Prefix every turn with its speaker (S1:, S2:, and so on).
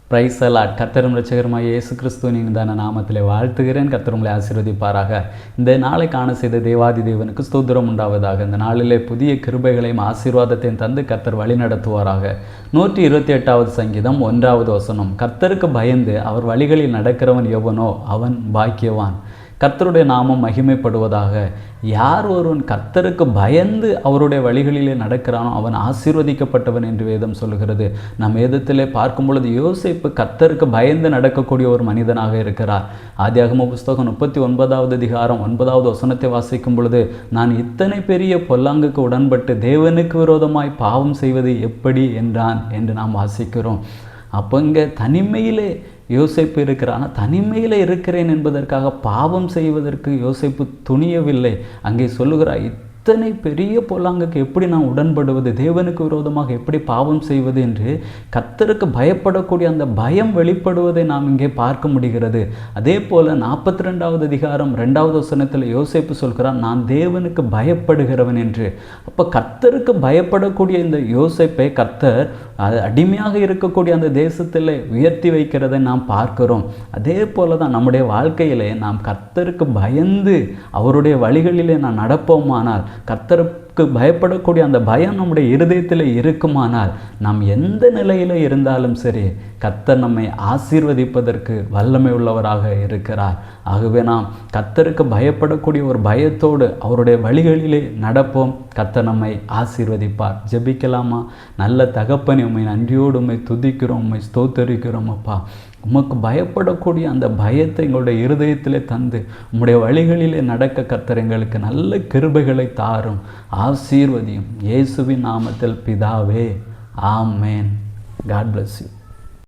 S1: Price allot. கர்த்தரும் இரட்சகருமாகிய இயேசு கிறிஸ்துவின் தான நாமத்திலே வாழ்த்துகிறேன். கர்த்தர் உங்களை ஆசீர்வதிப்பாராக. இந்த நாளை காண செய்த தேவாதி தேவனுக்கு ஸ்தோத்திரம் உண்டாவதாக. இந்த நாளிலே புதிய கிருபைகளையும் ஆசீர்வாதத்தையும் தந்து கர்த்தர் வழி நடத்துவாராக. 128வது சங்கீதம் 1வது வசனம். கர்த்தருக்கு பயந்து அவர் வழிகளில் நடக்கிறவன் எவனோ அவன் பாக்கியவான். கர்த்தருடைய நாமம் மகிமைப்படுவதாக. யார் ஒருவன் கர்த்தருக்கு பயந்து அவருடைய வழிகளிலே நடக்கிறானோ அவன் ஆசீர்வதிக்கப்பட்டவன் என்று வேதம் சொல்லுகிறது. நம் வேதத்திலே பார்க்கும் பொழுது யோசேப்பு கர்த்தருக்கு பயந்து நடக்கக்கூடிய ஒரு மனிதனாக இருக்கிறார். ஆதியாகம புஸ்தகம் 39வது அதிகாரம் 9வது வசனத்தை வாசிக்கும் பொழுது, நான் இத்தனை பெரிய பொல்லாங்குக்கு உடன்பட்டு தேவனுக்கு விரோதமாய் பாவம் செய்வது எப்படி என்றான் என்று நாம் வாசிக்கிறோம். அப்போ இங்கே தனிமையிலே யோசேப்பு இருக்கிறான். தனிமையில் இருக்கிறேன் என்பதற்காக பாவம் செய்வதற்கு யோசேப்பு துணியவில்லை. அங்கே சொல்லுகிறார், இத்தனை பெரிய பொல்லாங்குக்கு எப்படி நான் உடன்படுவது, தேவனுக்கு விரோதமாக எப்படி பாவம் செய்வது என்று கர்த்தருக்கு பயப்படக்கூடிய அந்த பயம் வெளிப்படுவதை நாம் இங்கே பார்க்க முடிகிறது. அதே போல் 42வது அதிகாரம் 2வது வசனத்தில் யோசேப்பு சொல்கிறான், நான் தேவனுக்கு பயப்படுகிறவன் என்று. அப்போ கர்த்தருக்கு பயப்படக்கூடிய இந்த யோசேப்பை கர்த்தர் அடிமையாக இருக்கக்கூடிய அந்த தேசத்தில் உயர்த்தி வைக்கிறதை நாம் பார்க்கிறோம். அதே போல தான் நம்முடைய வாழ்க்கையிலே நாம் கர்த்தருக்கு பயந்து அவருடைய வழிகளிலே நாம் நடப்போமானால், கர்த்தருக்கு பயப்படக்கூடிய அந்த பயம் நம்முடைய இருதயத்தில் இருக்குமானால், நாம் எந்த நிலையில் இருந்தாலும் சரி கர்த்தர் நம்மை ஆசீர்வதிப்பதற்கு வல்லமை உள்ளவராக இருக்கிறார். ஆகவே நாம் கர்த்தருக்கு பயப்படக்கூடிய ஒரு பயத்தோடு அவருடைய வழிகளிலே நடப்போம். கர்த்தர் நம்மை ஆசீர்வதிப்பார். ஜெபிக்கலாமா? நல்ல தகப்பனே, உம்மை நன்றியோடு உம்மை துதிக்கிறோம், உம்மை ஸ்தோத்தரிக்கிறோம். அப்பா, உமக்கு பயப்படக்கூடிய அந்த பயத்தை எங்களுடைய இருதயத்திலே தந்து உம்முடைய வழிகளிலே நடக்க கர்த்தர் எங்களுக்கு நல்ல கிருபைகளை தாரும், ஆசீர்வதியும். இயேசுவின் நாமத்தில் பிதாவே, ஆமேன். God bless you.